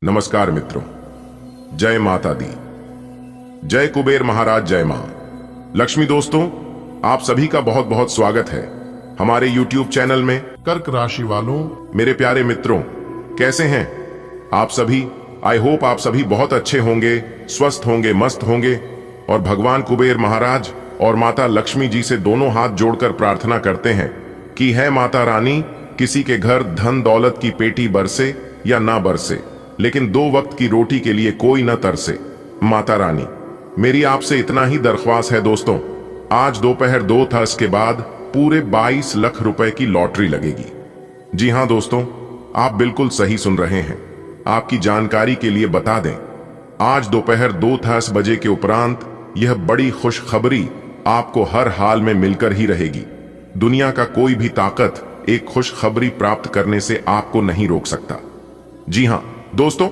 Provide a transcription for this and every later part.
नमस्कार मित्रों, जय माता दी, जय कुबेर महाराज, जय मां लक्ष्मी। दोस्तों, आप सभी का बहुत बहुत स्वागत है हमारे YouTube चैनल में। कर्क राशि वालों, मेरे प्यारे मित्रों, कैसे हैं आप सभी? आई होप आप सभी बहुत अच्छे होंगे, स्वस्थ होंगे, मस्त होंगे और भगवान कुबेर महाराज और माता लक्ष्मी जी से दोनों हाथ जोड़कर प्रार्थना करते हैं कि है माता रानी, किसी के घर धन दौलत की पेटी बरसे या ना बरसे, लेकिन 2 वक्त की रोटी के लिए कोई न तरसे। माता रानी, मेरी आपसे इतना ही दरख्वास्त है दोस्तों, आज दोपहर 2 के बाद पूरे 22 लाख रुपए की लॉटरी लगेगी। जी हां दोस्तों, आप बिल्कुल सही सुन रहे हैं। आपकी जानकारी के लिए बता दें, आज दोपहर 2 बजे के उपरांत यह बड़ी खुशखबरी आपको हर हाल में मिलकर ही रहेगी। दुनिया का कोई भी ताकत एक खुशखबरी प्राप्त करने से आपको नहीं रोक सकता। जी हां दोस्तों,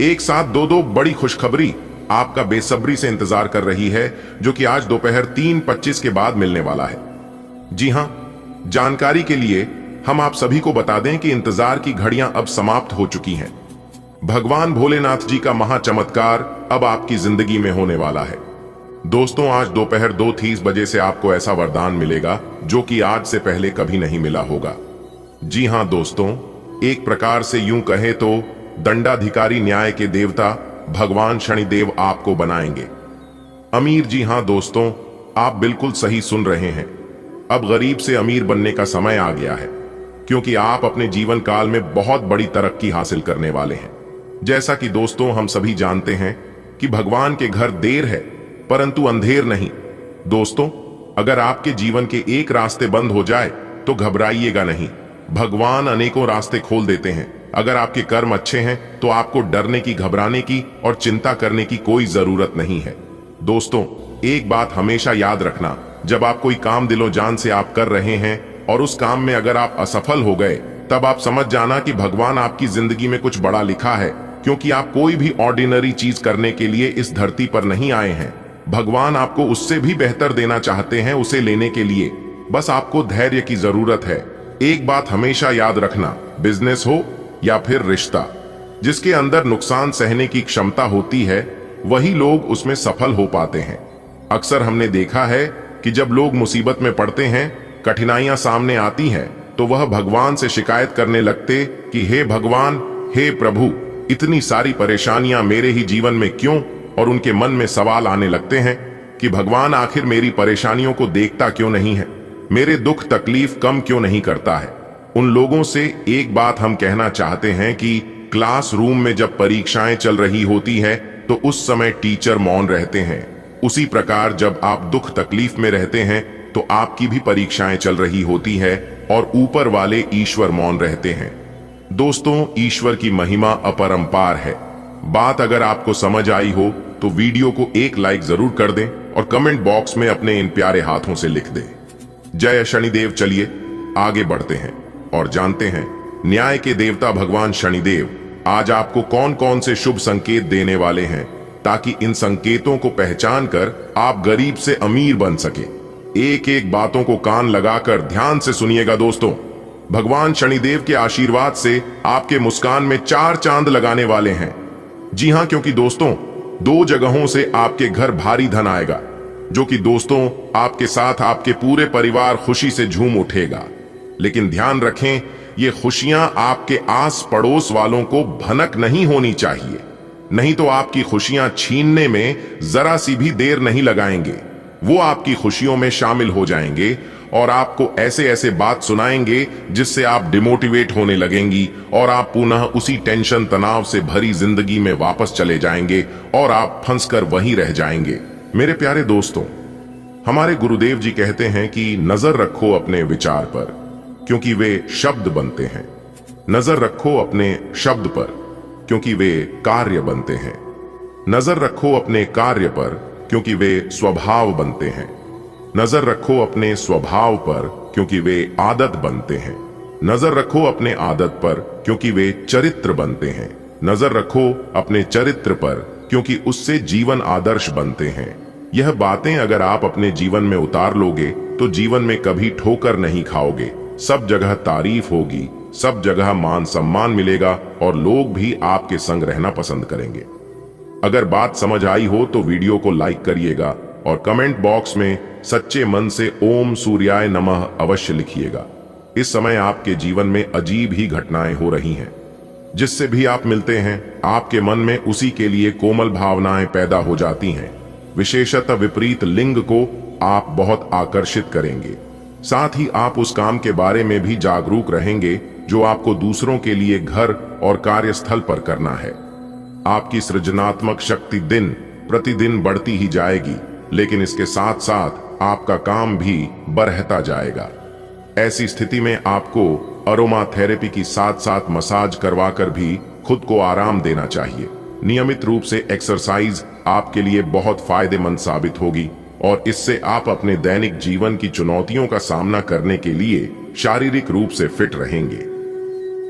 एक साथ दो बड़ी खुशखबरी आपका बेसब्री से इंतजार कर रही है, जो कि आज दोपहर 3:25 के बाद मिलने वाला है। जी हां, जानकारी के लिए हम आप सभी को बता दें कि इंतजार की घड़ियां अब समाप्त हो चुकी हैं। भगवान भोलेनाथ जी का महाचमत्कार अब आपकी जिंदगी में होने वाला है। दोस्तों, आज दोपहर 2:30 बजे से आपको ऐसा वरदान मिलेगा जो कि आज से पहले कभी नहीं मिला होगा। जी हां दोस्तों, एक प्रकार से यूं कहे तो दंडाधिकारी न्याय के देवता भगवान शनिदेव आपको बनाएंगे अमीर। जी हां दोस्तों, आप बिल्कुल सही सुन रहे हैं। अब गरीब से अमीर बनने का समय आ गया है, क्योंकि आप अपने जीवन काल में बहुत बड़ी तरक्की हासिल करने वाले हैं। जैसा कि दोस्तों हम सभी जानते हैं कि भगवान के घर देर है परंतु अंधेर नहीं। दोस्तों, अगर आपके जीवन के एक रास्ते बंद हो जाए तो घबराइएगा नहीं, भगवान अनेकों रास्ते खोल देते हैं। अगर आपके कर्म अच्छे हैं तो आपको डरने की, घबराने की और चिंता करने की कोई जरूरत नहीं है। दोस्तों, एक बात हमेशा याद रखना, जब आप कोई काम दिलो जान से आप कर रहे हैं और उस काम में अगर आप असफल हो गए, तब आप समझ जाना कि भगवान आपकी जिंदगी में कुछ बड़ा लिखा है, क्योंकि आप कोई भी ऑर्डिनरी चीज करने के लिए इस धरती पर नहीं आए हैं। भगवान आपको उससे भी बेहतर देना चाहते हैं। उसे लेने के लिए बस आपको धैर्य की जरूरत है। एक बात हमेशा याद रखना, बिजनेस हो या फिर रिश्ता, जिसके अंदर नुकसान सहने की क्षमता होती है वही लोग उसमें सफल हो पाते हैं। अक्सर हमने देखा है कि जब लोग मुसीबत में पड़ते हैं, कठिनाइयां सामने आती हैं, तो वह भगवान से शिकायत करने लगते कि हे भगवान, हे प्रभु, इतनी सारी परेशानियां मेरे ही जीवन में क्यों? और उनके मन में सवाल आने लगते हैं कि भगवान आखिर मेरी परेशानियों को देखता क्यों नहीं है, मेरे दुख तकलीफ कम क्यों नहीं करता है। उन लोगों से एक बात हम कहना चाहते हैं कि क्लासरूम में जब परीक्षाएं चल रही होती है तो उस समय टीचर मौन रहते हैं। उसी प्रकार जब आप दुख तकलीफ में रहते हैं तो आपकी भी परीक्षाएं चल रही होती है और ऊपर वाले ईश्वर मौन रहते हैं। दोस्तों, ईश्वर की महिमा अपरंपार है। बात अगर आपको समझ आई हो तो वीडियो को एक लाइक जरूर कर दें और कमेंट बॉक्स में अपने इन प्यारे हाथों से लिख दें, जय शनिदेव। चलिए आगे बढ़ते हैं और जानते हैं न्याय के देवता भगवान शनिदेव आज आपको कौन कौन से शुभ संकेत देने वाले हैं, ताकि इन संकेतों को पहचान कर आप गरीब से अमीर बन सके। एक एक बातों को कान लगाकर ध्यान से सुनिएगा दोस्तों। भगवान शनिदेव के आशीर्वाद से आपके मुस्कान में 4 चांद लगाने वाले हैं। जी हां, क्योंकि दोस्तों 2 जगहों से आपके घर भारी धन आएगा, जो कि दोस्तों आपके साथ आपके पूरे परिवार खुशी से झूम उठेगा। लेकिन ध्यान रखें, ये खुशियां आपके आस पड़ोस वालों को भनक नहीं होनी चाहिए, नहीं तो आपकी खुशियां छीनने में जरा सी भी देर नहीं लगाएंगे। वो आपकी खुशियों में शामिल हो जाएंगे और आपको ऐसे ऐसे बात सुनाएंगे जिससे आप डिमोटिवेट होने लगेंगी और आप पुनः उसी टेंशन तनाव से भरी जिंदगी में वापस चले जाएंगे और आप फंसकर वहीं रह जाएंगे। मेरे प्यारे दोस्तों, हमारे गुरुदेव जी कहते हैं कि नजर रखो अपने विचार पर, क्योंकि वे शब्द बनते हैं। नजर रखो अपने शब्द पर, क्योंकि वे कार्य बनते हैं। नजर रखो अपने कार्य पर, क्योंकि वे स्वभाव बनते हैं। नजर रखो अपने स्वभाव पर, क्योंकि वे आदत बनते हैं। नजर रखो अपने आदत पर, क्योंकि वे चरित्र बनते हैं। नजर रखो अपने चरित्र पर, क्योंकि उससे जीवन आदर्श बनते हैं। यह बातें अगर आप अपने जीवन में उतार लोगे तो जीवन में कभी ठोकर नहीं खाओगे, सब जगह तारीफ होगी, सब जगह मान सम्मान मिलेगा और लोग भी आपके संग रहना पसंद करेंगे। अगर बात समझ आई हो तो वीडियो को लाइक करिएगा और कमेंट बॉक्स में सच्चे मन से ओम सूर्याय नमः अवश्य लिखिएगा। इस समय आपके जीवन में अजीब ही घटनाएं हो रही हैं। जिससे भी आप मिलते हैं आपके मन में उसी के लिए कोमल भावनाएं पैदा हो जाती हैं। विशेषतः विपरीत लिंग को आप बहुत आकर्षित करेंगे। साथ ही आप उस काम के बारे में भी जागरूक रहेंगे जो आपको दूसरों के लिए घर और कार्यस्थल पर करना है। आपकी सृजनात्मक शक्ति दिन प्रतिदिन बढ़ती ही जाएगी, लेकिन इसके साथ साथ आपका काम भी बढ़ता जाएगा। ऐसी स्थिति में आपको अरोमा थेरेपी की साथ साथ मसाज करवाकर भी खुद को आराम देना चाहिए। नियमित रूप से एक्सरसाइज आपके लिए बहुत फायदेमंद साबित होगी और इससे आप अपने दैनिक जीवन की चुनौतियों का सामना करने के लिए शारीरिक रूप से फिट रहेंगे।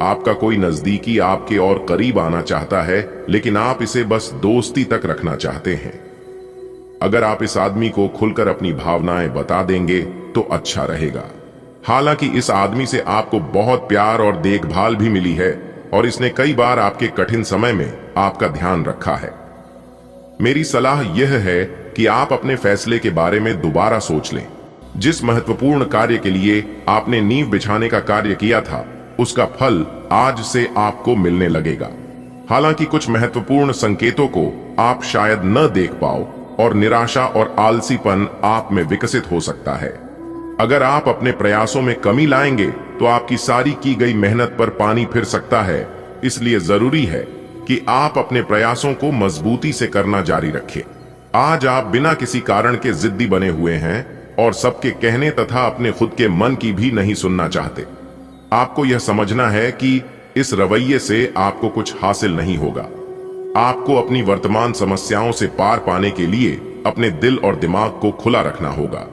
आपका कोई नजदीकी आपके और करीब आना चाहता है, लेकिन आप इसे बस दोस्ती तक रखना चाहते हैं। अगर आप इस आदमी को खुलकर अपनी भावनाएं बता देंगे तो अच्छा रहेगा। हालांकि इस आदमी से आपको बहुत प्यार और देखभाल भी मिली है और इसने कई बार आपके कठिन समय में आपका ध्यान रखा है। मेरी सलाह यह है कि आप अपने फैसले के बारे में दोबारा सोच लें। जिस महत्वपूर्ण कार्य के लिए आपने नींव बिछाने का कार्य किया था, उसका फल आज से आपको मिलने लगेगा। हालांकि कुछ महत्वपूर्ण संकेतों को आप शायद न देख पाओ और निराशा और आलसीपन आप में विकसित हो सकता है। अगर आप अपने प्रयासों में कमी लाएंगे तो आपकी सारी की गई मेहनत पर पानी फिर सकता है। इसलिए जरूरी है कि आप अपने प्रयासों को मजबूती से करना जारी रखें। आज आप बिना किसी कारण के जिद्दी बने हुए हैं और सबके कहने तथा अपने खुद के मन की भी नहीं सुनना चाहते। आपको यह समझना है कि इस रवैये से आपको कुछ हासिल नहीं होगा। आपको अपनी वर्तमान समस्याओं से पार पाने के लिए अपने दिल और दिमाग को खुला रखना होगा।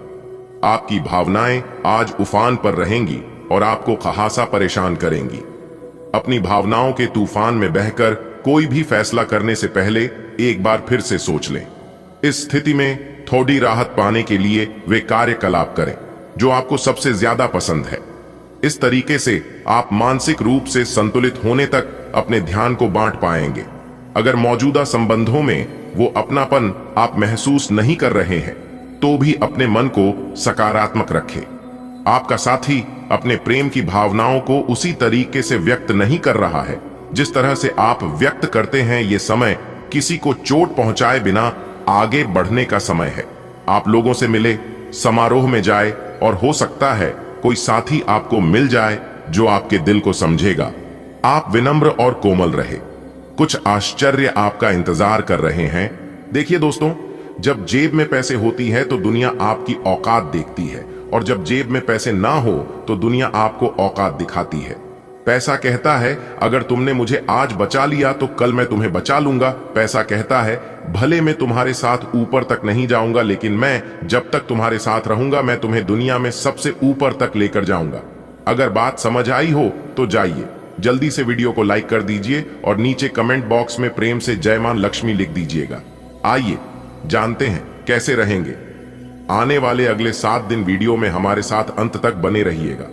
आपकी भावनाएं आज उफान पर रहेंगी और आपको खासा परेशान करेंगी। अपनी भावनाओं के तूफान में बहकर कोई भी फैसला करने से पहले एक बार फिर से सोच लें। इस स्थिति में थोड़ी राहत पाने के लिए वे कार्यकलाप करें जो आपको सबसे ज्यादा पसंद है। इस तरीके से आप मानसिक रूप से संतुलित होने तक अपने ध्यान को बांट पाएंगे। अगर मौजूदा संबंधों में वो अपनापन आप महसूस नहीं कर रहे हैं तो भी अपने मन को सकारात्मक रखें। आपका साथी अपने प्रेम की भावनाओं को उसी तरीके से व्यक्त नहीं कर रहा है जिस तरह से आप व्यक्त करते हैं। ये समय किसी को चोट पहुंचाए बिना आगे बढ़ने का समय है। आप लोगों से मिले, समारोह में जाए और हो सकता है कोई साथी आपको मिल जाए जो आपके दिल को समझेगा। आप विनम्र और कोमल रहे। कुछ आश्चर्य आपका इंतजार कर रहे हैं। देखिए दोस्तों, जब जेब में पैसे होती है तो दुनिया आपकी औकात देखती है और जब जेब में पैसे ना हो तो दुनिया आपको औकात दिखाती है। पैसा कहता है अगर तुमने मुझे आज बचा लिया तो कल मैं तुम्हें बचा लूंगा। पैसा कहता है भले मैं तुम्हारे साथ ऊपर तक नहीं जाऊंगा, लेकिन मैं जब तक तुम्हारे साथ रहूंगा मैं तुम्हें दुनिया में सबसे ऊपर तक लेकर जाऊंगा। अगर बात समझ आई हो तो जाइए जल्दी से वीडियो को लाइक कर दीजिए और नीचे कमेंट बॉक्स में प्रेम से जय मां लक्ष्मी लिख दीजिएगा। आइए जानते हैं कैसे रहेंगे। आने वाले अगले 7 दिन वीडियो में हमारे साथ अंत तक बने रहिएगा।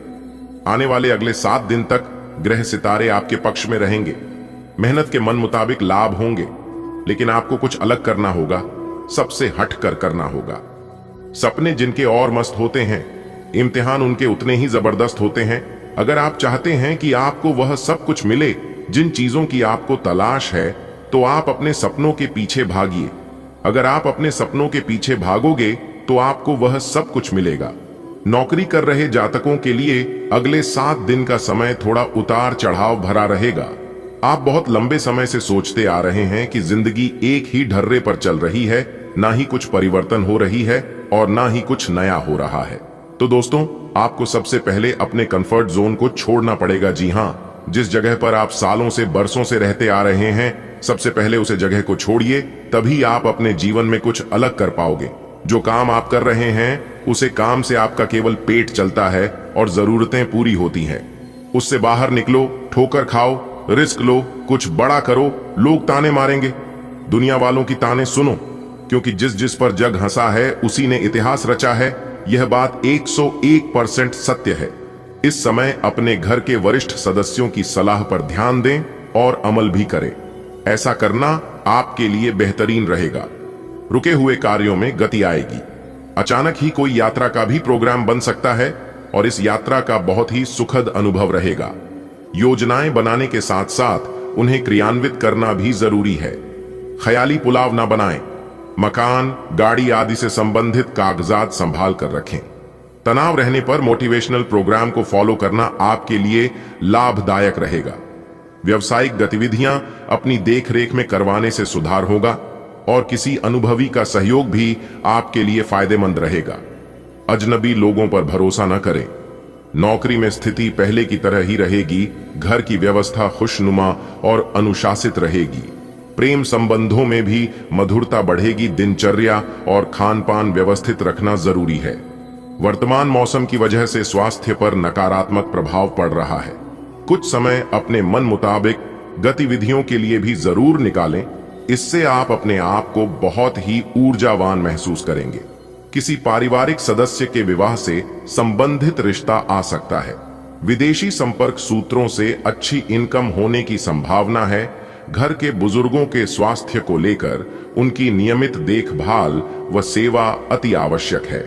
आने वाले अगले 7 दिन तक ग्रह सितारे आपके पक्ष में रहेंगे। मेहनत के मन मुताबिक लाभ होंगे, लेकिन आपको कुछ अलग करना होगा, सबसे हटकर करना होगा। सपने जिनके और मस्त होते हैं, इम्तिहान उनके उतने ही जबरदस्त होते हैं। अगर आप चाहते हैं कि आपको वह सब कुछ मिले जिन चीजों की आपको तलाश है, तो आप अपने सपनों के पीछे भागिए। अगर आप अपने सपनों के पीछे भागोगे तो आपको वह सब कुछ मिलेगा। नौकरी कर रहे जातकों के लिए अगले 7 दिन का समय थोड़ा उतार चढ़ाव भरा रहेगा। आप बहुत लंबे समय से सोचते आ रहे हैं कि जिंदगी एक ही ढर्रे पर चल रही है, ना ही कुछ परिवर्तन हो रही है और ना ही कुछ नया हो रहा है। तो दोस्तों, आपको सबसे पहले अपने कंफर्ट जोन को छोड़ना पड़ेगा। जी हाँ, जिस जगह पर आप सालों से बरसों से रहते आ रहे हैं, सबसे पहले उसे जगह को छोड़िए, तभी आप अपने जीवन में कुछ अलग कर पाओगे। जो काम आप कर रहे हैं उसे काम से आपका केवल पेट चलता है और जरूरतें पूरी होती हैं। उससे बाहर निकलो, ठोकर खाओ, रिस्क लो, कुछ बड़ा करो। लोग ताने मारेंगे, दुनिया वालों की ताने सुनो, क्योंकि जिस जिस पर जग हंसा है उसी ने इतिहास रचा है। यह बात 101% सत्य है। इस समय अपने घर के वरिष्ठ सदस्यों की सलाह पर ध्यान दें और अमल भी करें। ऐसा करना आपके लिए बेहतरीन रहेगा। रुके हुए कार्यों में गति आएगी। अचानक ही कोई यात्रा का भी प्रोग्राम बन सकता है और इस यात्रा का बहुत ही सुखद अनुभव रहेगा। योजनाएं बनाने के साथ साथ उन्हें क्रियान्वित करना भी जरूरी है। ख्याली पुलाव ना बनाएं। मकान, गाड़ी आदि से संबंधित कागजात संभाल कर रखें। तनाव रहने पर मोटिवेशनल प्रोग्राम को फॉलो करना आपके लिए लाभदायक रहेगा। व्यवसायिक गतिविधियां अपनी देखरेख में करवाने से सुधार होगा और किसी अनुभवी का सहयोग भी आपके लिए फायदेमंद रहेगा। अजनबी लोगों पर भरोसा न करें। नौकरी में स्थिति पहले की तरह ही रहेगी। घर की व्यवस्था खुशनुमा और अनुशासित रहेगी। प्रेम संबंधों में भी मधुरता बढ़ेगी। दिनचर्या और खान पान व्यवस्थित रखना जरूरी है। वर्तमान मौसम की वजह से स्वास्थ्य पर नकारात्मक प्रभाव पड़ रहा है। कुछ समय अपने मन मुताबिक गतिविधियों के लिए भी जरूर निकालें। इससे आप अपने आप को बहुत ही ऊर्जावान महसूस करेंगे। किसी पारिवारिक सदस्य के विवाह से संबंधित रिश्ता आ सकता है। विदेशी संपर्क सूत्रों से अच्छी इनकम होने की संभावना है। घर के बुजुर्गों के स्वास्थ्य को लेकर उनकी नियमित देखभाल व सेवा अति आवश्यक है।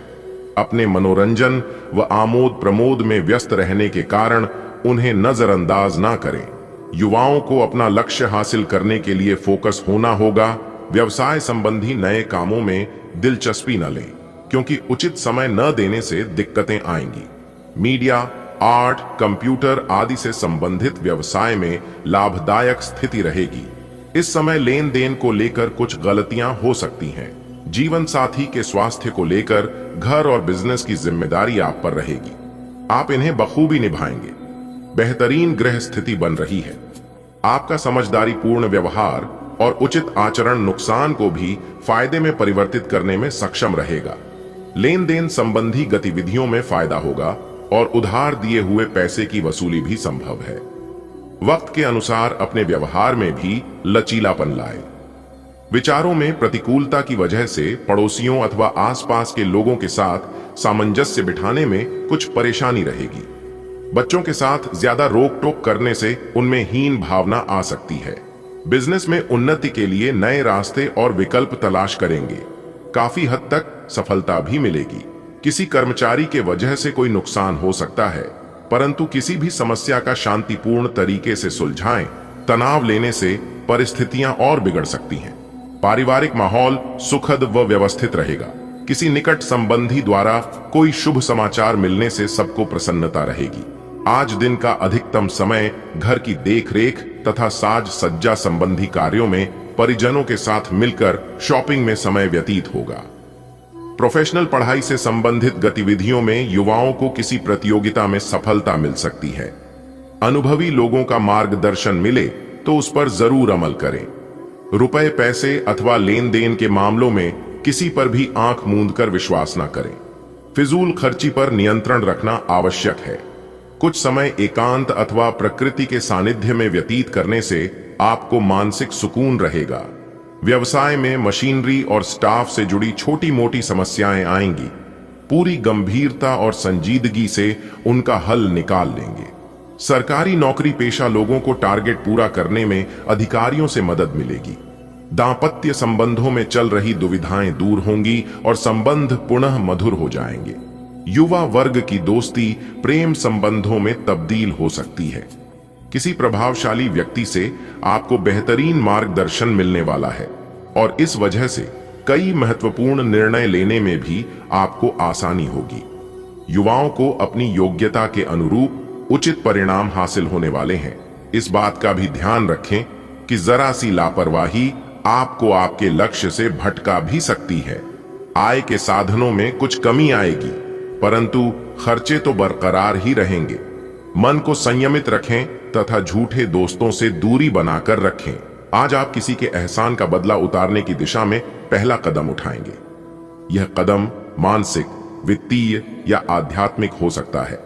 अपने मनोरंजन व आमोद प्रमोद में व्यस्त रहने के कारण उन्हें नजरअंदाज ना करें। युवाओं को अपना लक्ष्य हासिल करने के लिए फोकस होना होगा। व्यवसाय संबंधी नए कामों में दिलचस्पी न लें, क्योंकि उचित समय न देने से दिक्कतें आएंगी। मीडिया, आर्ट, कंप्यूटर आदि से संबंधित व्यवसाय में लाभदायक स्थिति रहेगी। इस समय लेन देन को लेकर कुछ गलतियां हो सकती हैं। जीवन साथी के स्वास्थ्य को लेकर घर और बिजनेस की जिम्मेदारी आप पर रहेगी। आप इन्हें बखूबी निभाएंगे। बेहतरीन ग्रह स्थिति बन रही है। आपका समझदारी पूर्ण व्यवहार और उचित आचरण नुकसान को भी फायदे में परिवर्तित करने में सक्षम रहेगा। लेन देन संबंधी गतिविधियों में फायदा होगा और उधार दिए हुए पैसे की वसूली भी संभव है। वक्त के अनुसार अपने व्यवहार में भी लचीलापन लाए। विचारों में प्रतिकूलता की वजह से पड़ोसियों अथवा आसपास के लोगों के साथ सामंजस्य बिठाने में कुछ परेशानी रहेगी। बच्चों के साथ ज्यादा रोक टोक करने से उनमें हीन भावना आ सकती है। बिजनेस में उन्नति के लिए नए रास्ते और विकल्प तलाश करेंगे। काफी हद तक सफलता भी मिलेगी। किसी कर्मचारी के वजह से कोई नुकसान हो सकता है, परंतु किसी भी समस्या का शांतिपूर्ण तरीके से सुलझाएं। तनाव लेने से परिस्थितियां और बिगड़ सकती हैं। पारिवारिक माहौल सुखद व व्यवस्थित रहेगा। किसी निकट संबंधी द्वारा कोई शुभ समाचार मिलने से सबको प्रसन्नता रहेगी। आज दिन का अधिकतम समय घर की देखरेख तथा साज सज्जा संबंधी कार्यों में परिजनों के साथ मिलकर शॉपिंग में समय व्यतीत होगा। प्रोफेशनल पढ़ाई से संबंधित गतिविधियों में युवाओं को किसी प्रतियोगिता में सफलता मिल सकती है। अनुभवी लोगों का मार्गदर्शन मिले तो उस पर जरूर अमल करें। रुपए, पैसे अथवा लेन देन के मामलों में किसी पर भी आंख मूंद कर विश्वास न करें। फिजूल खर्ची पर नियंत्रण रखना आवश्यक है। कुछ समय एकांत अथवा प्रकृति के सानिध्य में व्यतीत करने से आपको मानसिक सुकून रहेगा। व्यवसाय में मशीनरी और स्टाफ से जुड़ी छोटी मोटी समस्याएं आएंगी। पूरी गंभीरता और संजीदगी से उनका हल निकाल लेंगे। सरकारी नौकरी पेशा लोगों को टारगेट पूरा करने में अधिकारियों से मदद मिलेगी। दांपत्य संबंधों में चल रही दुविधाएं दूर होंगी और संबंध पुनः मधुर हो जाएंगे। युवा वर्ग की दोस्ती प्रेम संबंधों में तब्दील हो सकती है। किसी प्रभावशाली व्यक्ति से आपको बेहतरीन मार्गदर्शन मिलने वाला है और इस वजह से कई महत्वपूर्ण निर्णय लेने में भी आपको आसानी होगी। युवाओं को अपनी योग्यता के अनुरूप उचित परिणाम हासिल होने वाले हैं। इस बात का भी ध्यान रखें कि जरा सी लापरवाही आपको आपके लक्ष्य से भटका भी सकती है। आय के साधनों में कुछ कमी आएगी, परंतु खर्चे तो बरकरार ही रहेंगे। मन को संयमित रखें तथा झूठे दोस्तों से दूरी बनाकर रखें। आज आप किसी के एहसान का बदला उतारने की दिशा में पहला कदम उठाएंगे। यह कदम मानसिक, वित्तीय या आध्यात्मिक हो सकता है,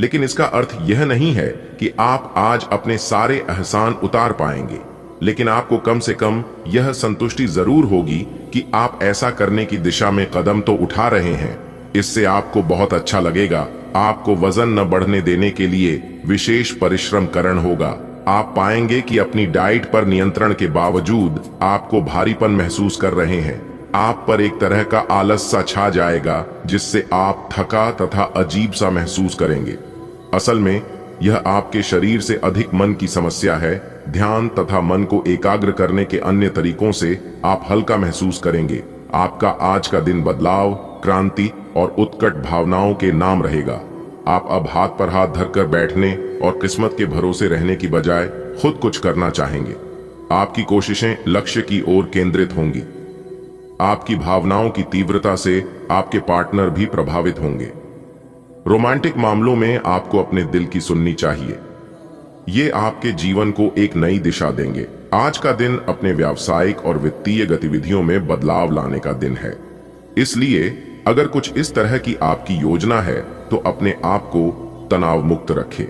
लेकिन इसका अर्थ यह नहीं है कि आप आज अपने सारे एहसान उतार पाएंगे। लेकिन आपको कम से कम यह संतुष्टि जरूर होगी कि आप ऐसा करने की दिशा में कदम तो उठा रहे हैं। इससे आपको बहुत अच्छा लगेगा। आपको वजन न बढ़ने देने के लिए विशेष परिश्रम करना होगा। आप पाएंगे कि अपनी डाइट पर नियंत्रण के बावजूद आपको भारीपन महसूस कर रहे हैं। आप पर एक तरह का आलस सा छा जाएगा जिससे आप थका तथा अजीब सा महसूस करेंगे। असल में यह आपके शरीर से अधिक मन की समस्या है। ध्यान तथा मन को एकाग्र करने के अन्य तरीकों से आप हल्का महसूस करेंगे। आपका आज का दिन बदलाव, क्रांति और उत्कट भावनाओं के नाम रहेगा। आप अब हाथ पर हाथ धरकर बैठने और किस्मत के भरोसे रहने की बजाय खुद कुछ करना चाहेंगे। आपकी कोशिशें लक्ष्य की ओर केंद्रित होंगी। आपकी भावनाओं की तीव्रता से आपके पार्टनर भी प्रभावित होंगे। रोमांटिक मामलों में आपको अपने दिल की सुननी चाहिए। ये आपके जीवन को एक नई दिशा देंगे। आज का दिन अपने व्यावसायिक और वित्तीय गतिविधियों में बदलाव लाने का दिन है। इसलिए अगर कुछ इस तरह की आपकी योजना है तो अपने आप को तनाव मुक्त रखें।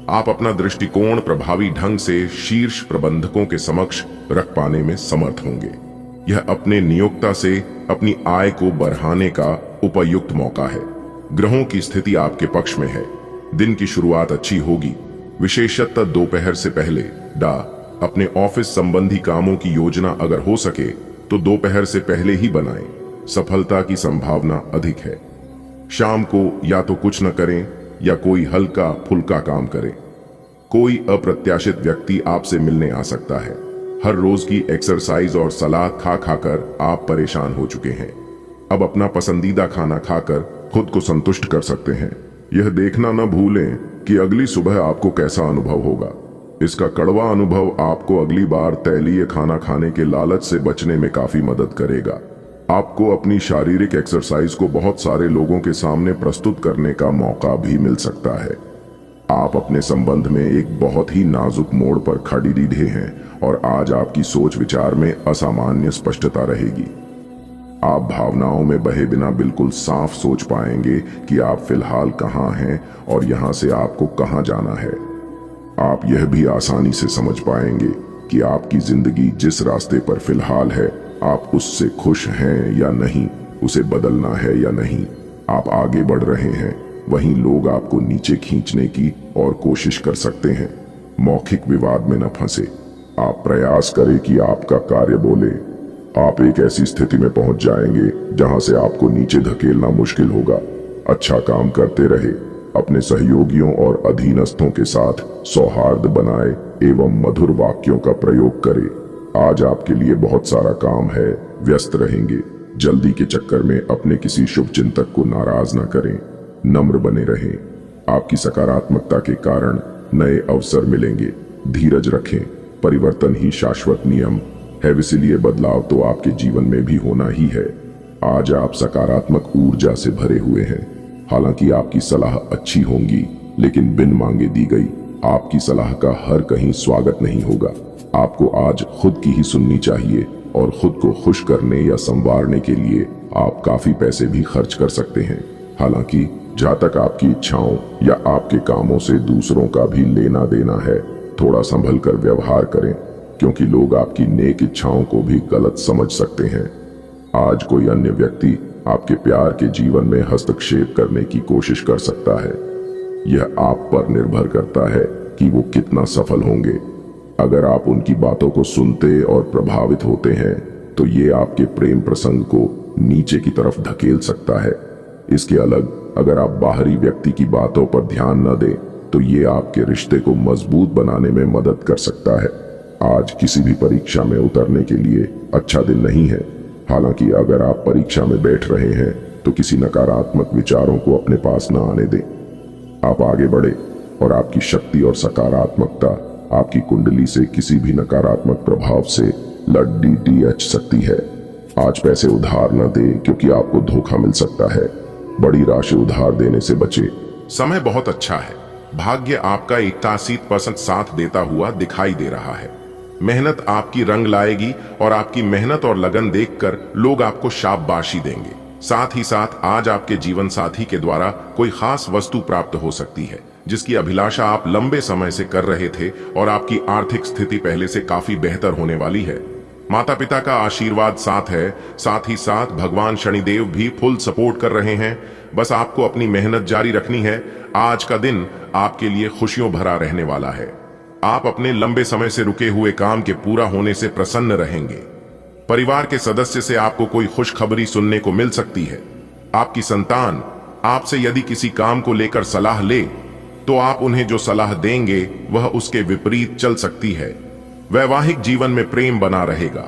आप अपना दृष्टिकोण प्रभावी ढंग से शीर्ष प्रबंधकों के समक्ष रख पाने में समर्थ होंगे। यह अपने नियोक्ता से अपनी आय को बढ़ाने का उपयुक्त मौका है। ग्रहों की स्थिति आपके पक्ष में है। दिन की शुरुआत अच्छी होगी। विशेषतः दोपहर से पहले अपने ऑफिस संबंधी कामों की योजना अगर हो सके तो दोपहर से पहले ही बनाएं। सफलता की संभावना अधिक है। शाम को या तो कुछ न करें या कोई हल्का फुल्का काम करें। कोई अप्रत्याशित व्यक्ति आपसे मिलने आ सकता है। हर रोज की एक्सरसाइज और सलाद खा खाकर आप परेशान हो चुके हैं। अब अपना पसंदीदा खाना खाकर खुद को संतुष्ट कर सकते हैं। यह देखना न भूलें कि अगली सुबह आपको कैसा अनुभव होगा। इसका कड़वा अनुभव आपको अगली बार तैलीय खाना खाने के लालच से बचने में काफी मदद करेगा। आपको अपनी शारीरिक एक्सरसाइज को बहुत सारे लोगों के सामने प्रस्तुत करने का मौका भी मिल सकता है। आप अपने संबंध में एक बहुत ही नाजुक मोड़ पर खड़ी दीधे हैं और आज आपकी सोच विचार में असामान्य स्पष्टता रहेगी। आप भावनाओं में बहे बिना बिल्कुल साफ सोच पाएंगे कि आप फिलहाल कहाँ हैं और यहाँ से आपको कहाँ जाना है। आप यह भी आसानी से समझ पाएंगे कि आपकी जिंदगी जिस रास्ते पर फिलहाल है, आप उससे खुश हैं या नहीं, उसे बदलना है या नहीं। आप आगे बढ़ रहे हैं, वहीं लोग आपको नीचे खींचने की और कोशिश कर सकते हैं। मौखिक विवाद में न फंसे। आप प्रयास करें कि आपका कार्य बोले। आप एक ऐसी स्थिति में पहुंच जाएंगे जहां से आपको नीचे धकेलना मुश्किल होगा। अच्छा काम करते रहे। अपने सहयोगियों और अधीनस्थों के साथ सौहार्द बनाए एवं मधुर वाक्यों का प्रयोग करें। आज आपके लिए बहुत सारा काम है, व्यस्त रहेंगे। जल्दी के चक्कर में अपने किसी शुभ चिंतक को नाराज न करें। नम्र बने रहें। आपकी सकारात्मकता के कारण नए अवसर मिलेंगे। धीरज रखें। परिवर्तन ही शाश्वत नियम है, इसलिए बदलाव तो आपके जीवन में भी होना ही है। आज आप सकारात्मक ऊर्जा से भरे हुए हैं। हालांकि आपकी सलाह अच्छी होंगी, लेकिन बिन मांगे दी गई आपकी सलाह का हर कहीं स्वागत नहीं होगा। आपको आज खुद की ही सुननी चाहिए और खुद को खुश करने या संवारने के लिए आप काफी पैसे भी खर्च कर सकते हैं। हालांकि जहां तक आपकी इच्छाओं या आपके कामों से दूसरों का भी लेना देना है, थोड़ा संभल कर व्यवहार करें, क्योंकि लोग आपकी नेक इच्छाओं को भी गलत समझ सकते हैं। आज कोई अन्य व्यक्ति आपके प्यार के जीवन में हस्तक्षेप करने की कोशिश कर सकता है। यह आप पर निर्भर करता है कि वो कितना सफल होंगे। अगर आप उनकी बातों को सुनते और प्रभावित होते हैं तो ये आपके प्रेम प्रसंग को नीचे की तरफ धकेल सकता है। इसके अलग अगर आप बाहरी व्यक्ति की बातों पर ध्यान न दें तो ये आपके रिश्ते को मजबूत बनाने में मदद कर सकता है। आज किसी भी परीक्षा में उतरने के लिए अच्छा दिन नहीं है। हालांकि अगर आप परीक्षा में बैठ रहे हैं तो किसी नकारात्मक विचारों को अपने पास न आने दें। आप आगे बढ़े और आपकी शक्ति और सकारात्मकता आपकी कुंडली से किसी भी नकारात्मक प्रभाव से लड़ सकती है। आज पैसे उधार न दें, क्योंकि आपको धोखा मिल सकता है। बड़ी राशि उधार देने से बचे। समय बहुत अच्छा है। भाग्य आपका 81% साथ देता हुआ दिखाई दे रहा है। मेहनत आपकी रंग लाएगी और आपकी मेहनत और लगन देखकर लोग आपको शाबाशी देंगे। साथ ही साथ आज आपके जीवन साथी के द्वारा कोई खास वस्तु प्राप्त हो सकती है जिसकी अभिलाषा आप लंबे समय से कर रहे थे और आपकी आर्थिक स्थिति पहले से काफी बेहतर होने वाली है। माता पिता का आशीर्वाद साथ है, साथ ही साथ भगवान शनिदेव भी फुल सपोर्ट कर रहे हैं। बस आपको अपनी मेहनत जारी रखनी है। आज का दिन आपके लिए खुशियों भरा रहने वाला है। आप अपने लंबे समय से रुके हुए काम के पूरा होने से प्रसन्न रहेंगे। परिवार के सदस्य से आपको कोई खुशखबरी सुनने को मिल सकती है। आपकी संतान आपसे यदि किसी काम को लेकर सलाह ले तो आप उन्हें जो सलाह देंगे वह उसके विपरीत चल सकती है। वैवाहिक जीवन में प्रेम बना रहेगा।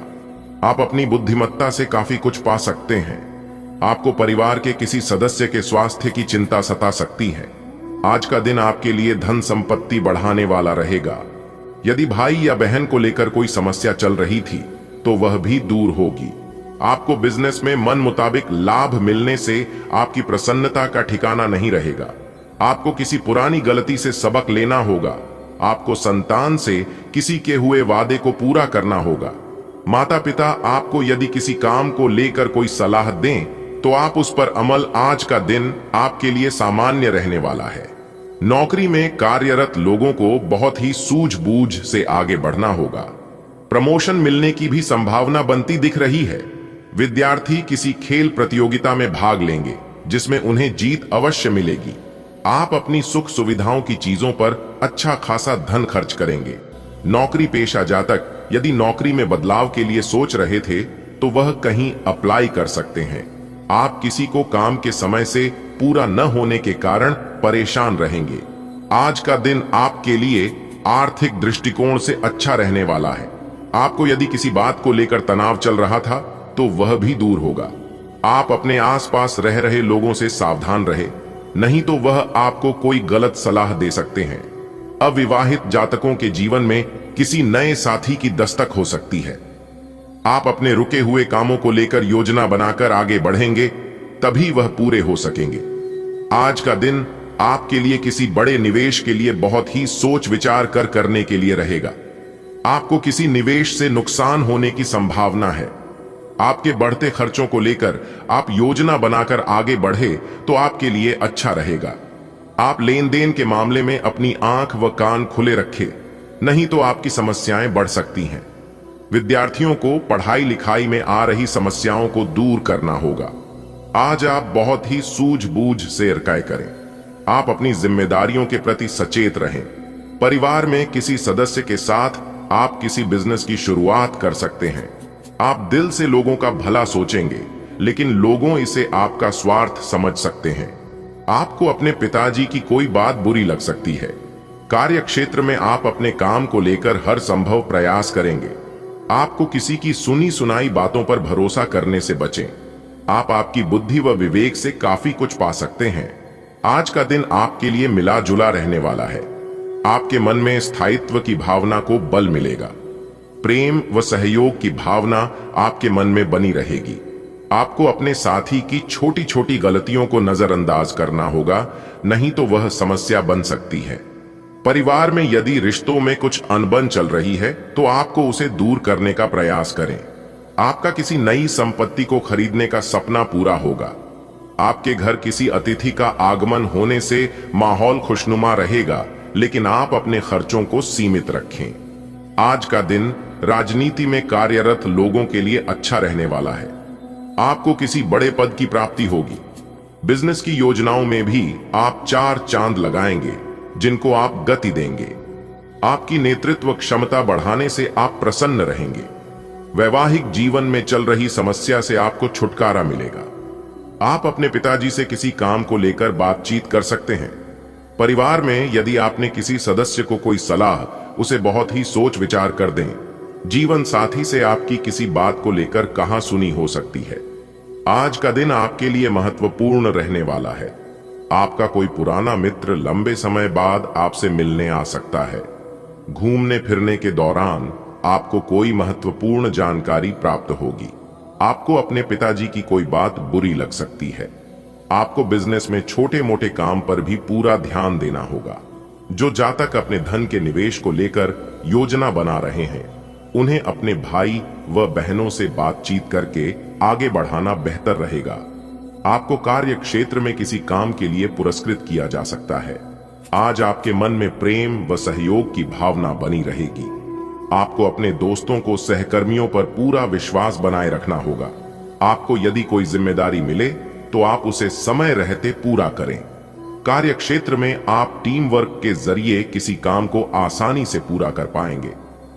आप अपनी बुद्धिमत्ता से काफी कुछ पा सकते हैं। आपको परिवार के किसी सदस्य के स्वास्थ्य की चिंता सता सकती है। आज का दिन आपके लिए धन संपत्ति बढ़ाने वाला रहेगा। यदि भाई या बहन को लेकर कोई समस्या चल रही थी तो वह भी दूर होगी। आपको बिजनेस में मन मुताबिक लाभ मिलने से आपकी प्रसन्नता का ठिकाना नहीं रहेगा। आपको किसी पुरानी गलती से सबक लेना होगा। आपको संतान से किसी के हुए वादे को पूरा करना होगा। माता पिता आपको यदि किसी काम को लेकर कोई सलाह दें तो आप उस पर अमल। आज का दिन आपके लिए सामान्य रहने वाला है। नौकरी में कार्यरत लोगों को बहुत ही सूझबूझ से आगे बढ़ना होगा। प्रमोशन मिलने की भी संभावना बनती दिख रही है। विद्यार्थी किसी खेल प्रतियोगिता में भाग लेंगे जिसमें उन्हें जीत अवश्य मिलेगी। आप अपनी सुख सुविधाओं की चीजों पर अच्छा खासा धन खर्च करेंगे। नौकरी पेशा जातक यदि नौकरी में बदलाव के लिए सोच रहे थे तो वह कहीं अप्लाई कर सकते हैं। आप किसी को काम के समय से पूरा न होने के कारण परेशान रहेंगे। आज का दिन आपके लिए आर्थिक दृष्टिकोण से अच्छा रहने वाला है। आपको यदि किसी बात को लेकर तनाव चल रहा था तो वह भी दूर होगा। आप अपने आसपास रह रहे लोगों से सावधान रहे, नहीं तो वह आपको कोई गलत सलाह दे सकते हैं। अविवाहित जातकों के जीवन में किसी नए साथी की दस्तक हो सकती है। आप अपने रुके हुए कामों को लेकर योजना बनाकर आगे बढ़ेंगे, तभी वह पूरे हो सकेंगे। आज का दिन आपके लिए किसी बड़े निवेश के लिए बहुत ही सोच विचार कर करने के लिए रहेगा। आपको किसी निवेश से नुकसान होने की संभावना है। आपके बढ़ते खर्चों को लेकर आप योजना बनाकर आगे बढ़े तो आपके लिए अच्छा रहेगा। आप लेन देन के मामले में अपनी आंख व कान खुले रखें, नहीं तो आपकी समस्याएं बढ़ सकती हैं। विद्यार्थियों को पढ़ाई लिखाई में आ रही समस्याओं को दूर करना होगा। आज आप बहुत ही सूझबूझ से कार्य करें। आप अपनी जिम्मेदारियों के प्रति सचेत रहें। परिवार में किसी सदस्य के साथ आप किसी बिजनेस की शुरुआत कर सकते हैं। आप दिल से लोगों का भला सोचेंगे, लेकिन लोगों इसे आपका स्वार्थ समझ सकते हैं। आपको अपने पिताजी की कोई बात बुरी लग सकती है। कार्य क्षेत्र में आप अपने काम को लेकर हर संभव प्रयास करेंगे। आपको किसी की सुनी सुनाई बातों पर भरोसा करने से बचें। आप आपकी बुद्धि व विवेक से काफी कुछ पा सकते हैं। आज का दिन आपके लिए मिला जुला रहने वाला है। आपके मन में स्थायित्व की भावना को बल मिलेगा। प्रेम व सहयोग की भावना आपके मन में बनी रहेगी। आपको अपने साथी की छोटी छोटी गलतियों को नजरअंदाज करना होगा, नहीं तो वह समस्या बन सकती है। परिवार में यदि रिश्तों में कुछ अनबन चल रही है तो आपको उसे दूर करने का प्रयास करें। आपका किसी नई संपत्ति को खरीदने का सपना पूरा होगा। आपके घर किसी अतिथि का आगमन होने से माहौल खुशनुमा रहेगा, लेकिन आप अपने खर्चों को सीमित रखें। आज का दिन राजनीति में कार्यरत लोगों के लिए अच्छा रहने वाला है। आपको किसी बड़े पद की प्राप्ति होगी। बिजनेस की योजनाओं में भी आप 4 चांद लगाएंगे, जिनको आप गति देंगे। आपकी नेतृत्व क्षमता बढ़ाने से आप प्रसन्न रहेंगे। वैवाहिक जीवन में चल रही समस्या से आपको छुटकारा मिलेगा। आप अपने पिताजी से किसी काम को लेकर बातचीत कर सकते हैं। परिवार में यदि आपने किसी सदस्य को कोई सलाह, उसे बहुत ही सोच विचार कर दें। जीवन साथी से आपकी किसी बात को लेकर कहां सुनी हो सकती है। आज का दिन आपके लिए महत्वपूर्ण रहने वाला है। आपका कोई पुराना मित्र लंबे समय बाद आपसे मिलने आ सकता है। घूमने फिरने के दौरान आपको कोई महत्वपूर्ण जानकारी प्राप्त होगी। आपको अपने पिताजी की कोई बात बुरी लग सकती है। आपको बिजनेस में छोटे मोटे काम पर भी पूरा ध्यान देना होगा। जो जातक अपने धन के निवेश को लेकर योजना बना रहे हैं, उन्हें अपने भाई व बहनों से बातचीत करके आगे बढ़ाना बेहतर रहेगा। आपको कार्य क्षेत्र में किसी काम के लिए पुरस्कृत किया जा सकता है। आज आपके मन में प्रेम व सहयोग की भावना बनी रहेगी। आपको अपने दोस्तों को सहकर्मियों पर पूरा विश्वास बनाए रखना होगा। आपको यदि कोई जिम्मेदारी मिले तो आप उसे समय रहते पूरा करें। कार्य क्षेत्र में आप टीम वर्क के जरिए किसी काम को आसानी से पूरा कर पाएंगे।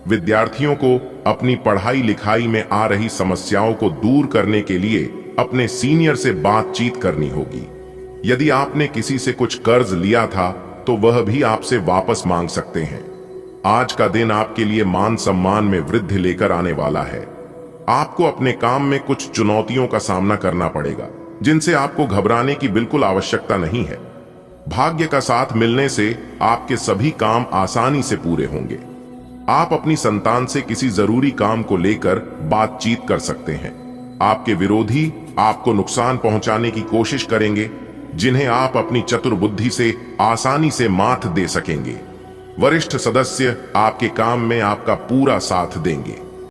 विद्यार्थियों को अपनी पढ़ाई लिखाई में आ रही समस्याओं को दूर करने के लिए अपने सीनियर से बातचीत करनी होगी। यदि आपने किसी से कुछ कर्ज लिया था तो वह भी आपसे वापस मांग सकते हैं। आज का दिन आपके लिए मान सम्मान में वृद्धि लेकर आने वाला है। आपको अपने काम में कुछ चुनौतियों का सामना करना पड़ेगा, जिनसे आपको घबराने की बिल्कुल आवश्यकता नहीं है। भाग्य का साथ मिलने से आपके सभी काम आसानी से पूरे होंगे। आप अपनी संतान से किसी जरूरी काम को लेकर बातचीत कर सकते हैं। आपके विरोधी आपको नुकसान पहुंचाने की कोशिश करेंगे, जिन्हें आप अपनी चतुर बुद्धि से आसानी से मात दे सकेंगे। वरिष्ठ सदस्य आपके काम में आपका पूरा साथ देंगे।